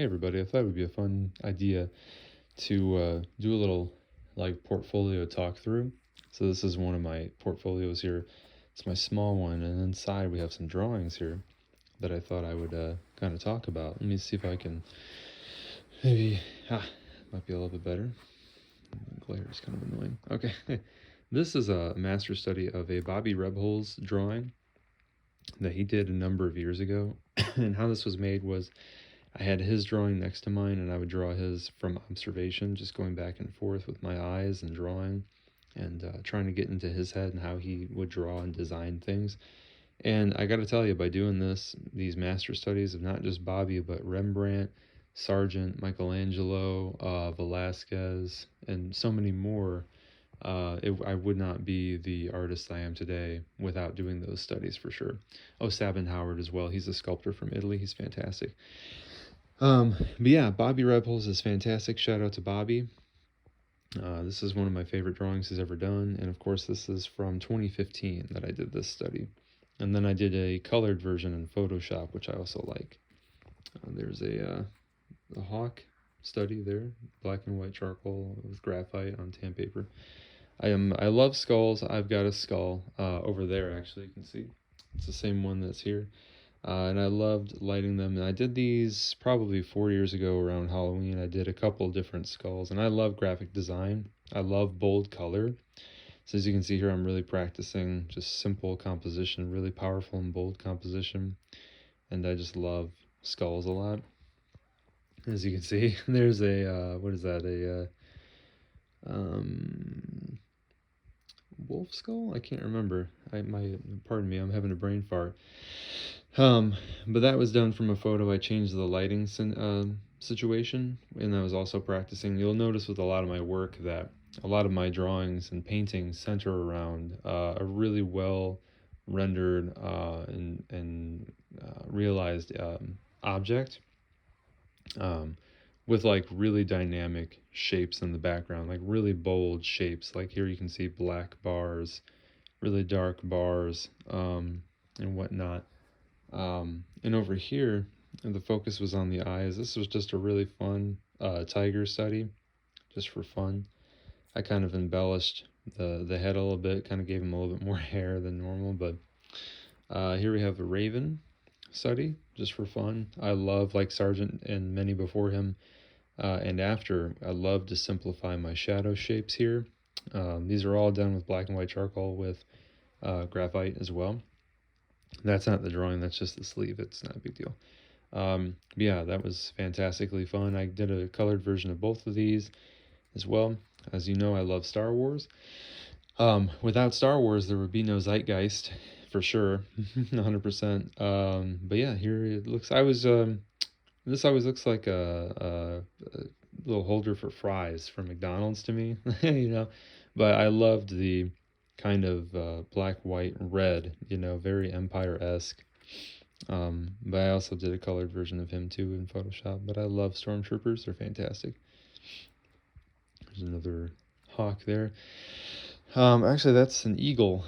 Hey everybody, I thought it would be a fun idea to do a little like portfolio talk through. So this is one of my portfolios here. It's my small one, and inside we have some drawings here that I thought I would kind of talk about. Let me see if I can maybe, might be a little bit better. The glare is kind of annoying. Okay, this is a master study of a Bobby Rebholz drawing that he did a number of years ago. And how this was made was I had his drawing next to mine, and I would draw his from observation, just going back and forth with my eyes and drawing and trying to get into his head and how he would draw and design things. And I got to tell you, by doing these master studies of not just Bobby, but Rembrandt, Sargent, Michelangelo, Velasquez, and so many more, I would not be the artist I am today without doing those studies for sure. Oh, Sabin Howard as well. He's a sculptor from Italy. He's fantastic. But yeah, Bobby Rebholz is fantastic. Shout out to Bobby. This is one of my favorite drawings he's ever done. And of course, this is from 2015 that I did this study. And then I did a colored version in Photoshop, which I also like. There's a hawk study there, black and white charcoal with graphite on tan paper. I love skulls. I've got a skull over there, actually. You can see it's the same one that's here. And I loved lighting them. And I did these probably 4 years ago around Halloween. I did a couple different skulls, and I love graphic design. I love bold color. So as you can see here, I'm really practicing just simple composition, really powerful and bold composition. And I just love skulls a lot. As you can see, there's a, what is that, wolf skull? I can't remember. Pardon me, I'm having a brain fart. But that was done from a photo. I changed the lighting situation, and I was also practicing. You'll notice with a lot of my work that a lot of my drawings and paintings center around a really well rendered and realized object, with like really dynamic shapes in the background, like really bold shapes. Like here you can see black bars, really dark bars, and whatnot. And over here, the focus was on the eyes. This was just a really fun tiger study, just for fun. I kind of embellished the head a little bit, kind of gave him a little bit more hair than normal. But here we have a raven study, just for fun. I love, like Sargent and many before him and after, I love to simplify my shadow shapes here. These are all done with black and white charcoal with graphite as well. That's not the drawing, that's just the sleeve. It's not a big deal. But yeah, that was fantastically fun. I did a colored version of both of these as well. As you know, I love Star Wars. Without Star Wars, there would be no Zeitgeist, for sure, 100%. But yeah, here it looks. This always looks like a little holder for fries from McDonald's to me, you know. But I loved the kind of black, white, red, very Empire-esque. But I also did a colored version of him too in Photoshop. But I love stormtroopers; they're fantastic. There's another hawk there. Actually, that's an eagle,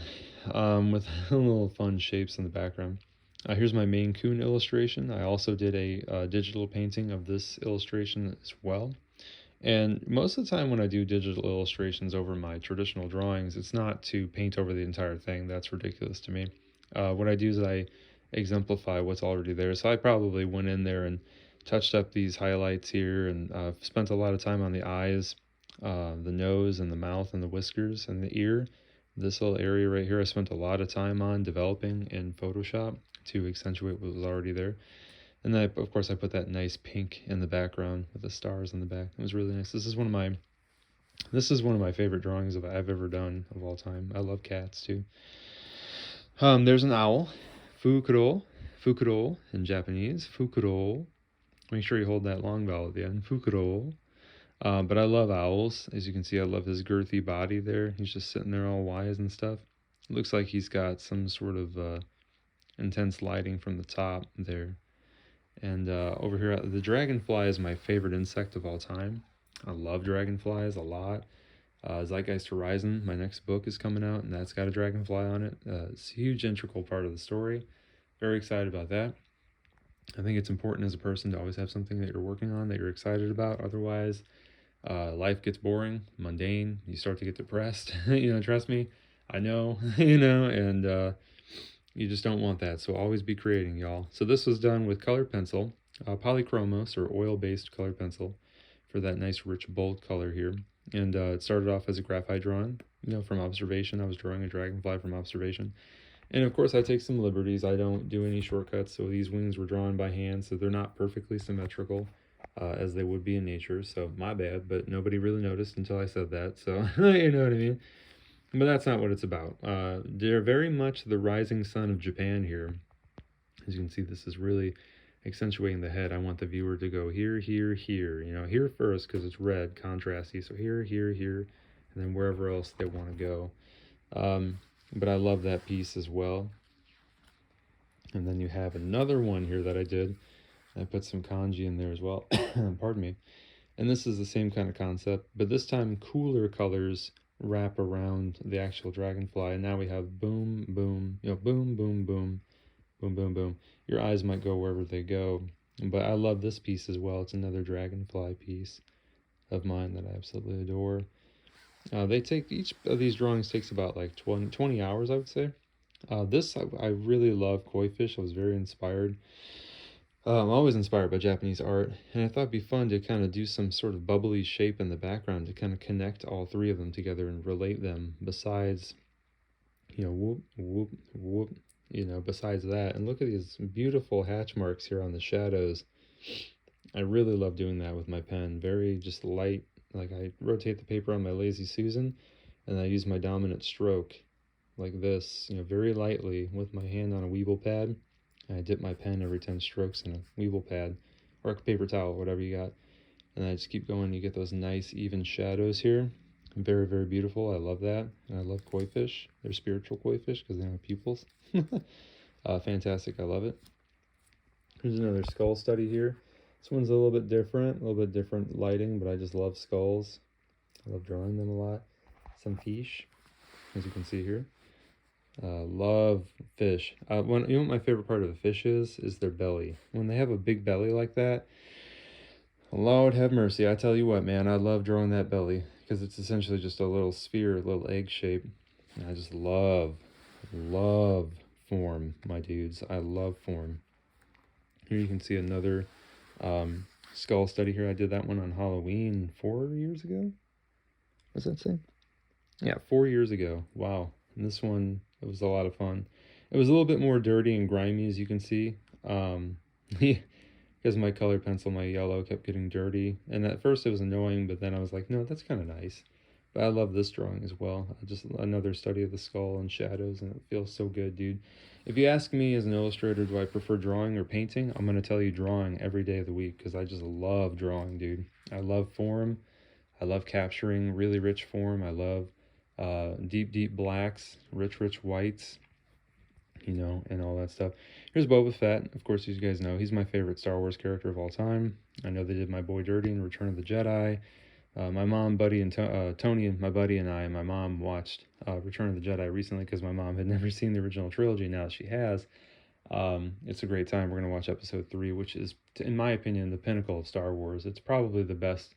with little fun shapes in the background. Here's my Maine Coon illustration. I also did a digital painting of this illustration as well. And most of the time when I do digital illustrations over my traditional drawings, it's not to paint over the entire thing. That's ridiculous to me. What I do is I exemplify what's already there. So I probably went in there and touched up these highlights here, and spent a lot of time on the eyes, the nose and the mouth and the whiskers and the ear. This little area right here I spent a lot of time on developing in Photoshop to accentuate what was already there. And then, of course, I put that nice pink in the background with the stars in the back. It was really nice. This is one of my favorite drawings I've ever done of all time. I love cats too. There's an owl, fukuro in Japanese, fukuro. Make sure you hold that long vowel at the end, fukuro. But I love owls. As you can see, I love his girthy body there. He's just sitting there all wise and stuff. It looks like he's got some sort of intense lighting from the top there. And over here, the dragonfly is my favorite insect of all time. I love dragonflies a lot. Zeitgeist Horizon, my next book, is coming out, and that's got a dragonfly on it. It's a huge integral part of the story. Very excited about that. I think it's important as a person to always have something that you're working on that you're excited about. Otherwise, life gets boring, mundane. You start to get depressed. Trust me, I know. And you just don't want that. So always be creating, y'all. So this was done with colored pencil, polychromos or oil-based colored pencil for that nice rich bold color here. And it started off as a graphite drawing, from observation. I was drawing a dragonfly from observation. And of course I take some liberties. I don't do any shortcuts. So these wings were drawn by hand, so they're not perfectly symmetrical as they would be in nature. So my bad, but nobody really noticed until I said that. So you know what I mean? But that's not what it's about. They're very much the rising sun of Japan here. As you can see, this is really accentuating the head. I want the viewer to go here, here, here. Here first because it's red, contrasty. So here, here, here, and then wherever else they want to go. But I love that piece as well. And then you have another one here that I did. I put some kanji in there as well. Pardon me. And this is the same kind of concept, but this time cooler colors wrap around the actual dragonfly. And now we have boom, boom, boom, boom, boom, boom, boom, boom. Your eyes might go wherever they go. But I love this piece as well. It's another dragonfly piece of mine that I absolutely adore. Each of these drawings takes about like 20 hours, I would say. I really love koi fish. I was very inspired. I'm always inspired by Japanese art, and I thought it'd be fun to kind of do some sort of bubbly shape in the background to kind of connect all three of them together and relate them. Besides, whoop, whoop, whoop, besides that. And look at these beautiful hatch marks here on the shadows. I really love doing that with my pen. Very just light. Like I rotate the paper on my Lazy Susan, and I use my dominant stroke like this, very lightly with my hand on a Weeble pad. And I dip my pen every 10 strokes in a Weeble pad or a paper towel, whatever you got. And I just keep going. You get those nice even shadows here. Very, very beautiful. I love that. And I love koi fish. They're spiritual koi fish because they have pupils. Fantastic. I love it. Here's another skull study here. This one's a little bit different lighting, but I just love skulls. I love drawing them a lot. Some fish, as you can see here. Love fish. You know what my favorite part of a fish is their belly. When they have a big belly like that, Lord have mercy. I tell you what, man, I love drawing that belly because it's essentially just a little sphere, a little egg shape. And I just love form, my dudes. I love form. Here you can see another skull study here. I did that one on Halloween 4 years ago. What's that say? Yeah, 4 years ago. Wow. And this one, it was a lot of fun. It was a little bit more dirty and grimy, as you can see. Because my colored pencil, my yellow, kept getting dirty. And at first it was annoying, but then I was like, no, that's kind of nice. But I love this drawing as well. Just another study of the skull and shadows, and it feels so good, dude. If you ask me as an illustrator, do I prefer drawing or painting? I'm going to tell you drawing every day of the week because I just love drawing, dude. I love form. I love capturing really rich form. I love deep blacks, rich whites, and all that stuff. Here's Boba Fett. Of course, you guys know he's my favorite Star Wars character of all time. I know they did my boy dirty in Return of the Jedi. My mom, Buddy, and Tony, and my buddy and I, and my mom watched Return of the Jedi recently because my mom had never seen the original trilogy. Now she has. It's a great time. We're going to watch episode 3, which is, in my opinion, the pinnacle of Star Wars. It's probably the best.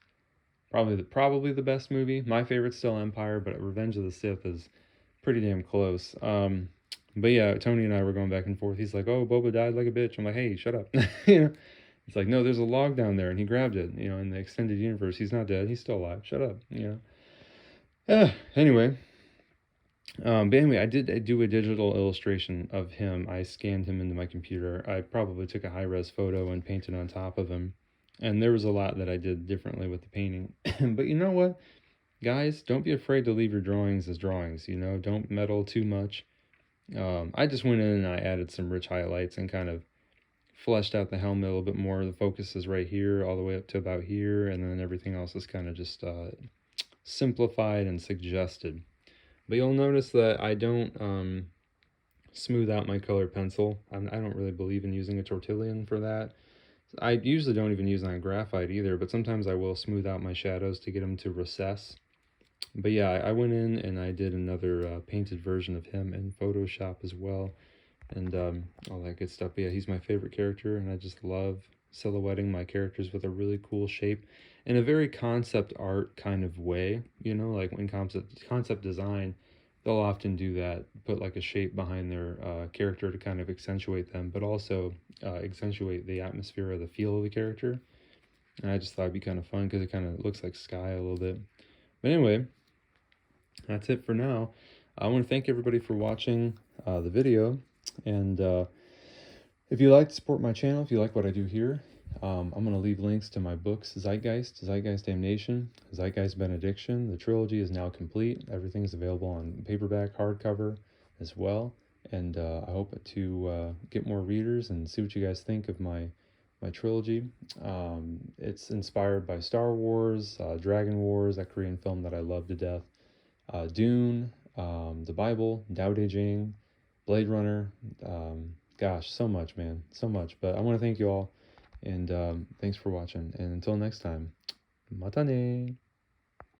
Probably the best movie. My favorite's still Empire, but Revenge of the Sith is pretty damn close. But yeah, Tony and I were going back and forth. He's like, "Oh, Boba died like a bitch." I'm like, "Hey, shut up." It's like, "No, there's a log down there," and he grabbed it. In the extended universe, he's not dead. He's still alive. Shut up. Anyway. But anyway, I did do a digital illustration of him. I scanned him into my computer. I probably took a high-res photo and painted on top of him. And there was a lot that I did differently with the painting. But you know what? Guys, don't be afraid to leave your drawings as drawings. Don't meddle too much. I just went in and I added some rich highlights and kind of fleshed out the helmet a little bit more. The focus is right here all the way up to about here. And then everything else is kind of just simplified and suggested. But you'll notice that I don't smooth out my colored pencil. I don't really believe in using a tortillon for that. I usually don't even use it on graphite either, but sometimes I will smooth out my shadows to get them to recess. But yeah, I went in and I did another painted version of him in Photoshop as well. and all that good stuff. But yeah, he's my favorite character, and I just love silhouetting my characters with a really cool shape in a very concept art kind of way. You know, like when concept design, they'll often do that, put like a shape behind their character to kind of accentuate them, but also accentuate the atmosphere or the feel of the character. And I just thought it'd be kind of fun because it kind of looks like sky a little bit. But anyway, that's it for now. I want to thank everybody for watching the video, and if you like to support my channel, if you like what I do here, I'm going to leave links to my books, Zeitgeist Damnation, Zeitgeist Benediction. The trilogy is now complete. Everything's available on paperback, hardcover as well. And I hope to get more readers and see what you guys think of my trilogy. It's inspired by Star Wars, Dragon Wars, that Korean film that I love to death, Dune, the Bible, Tao Te Ching, Blade Runner. Gosh, so much, man, so much. But I want to thank you all, and thanks for watching. And until next time, mata ne.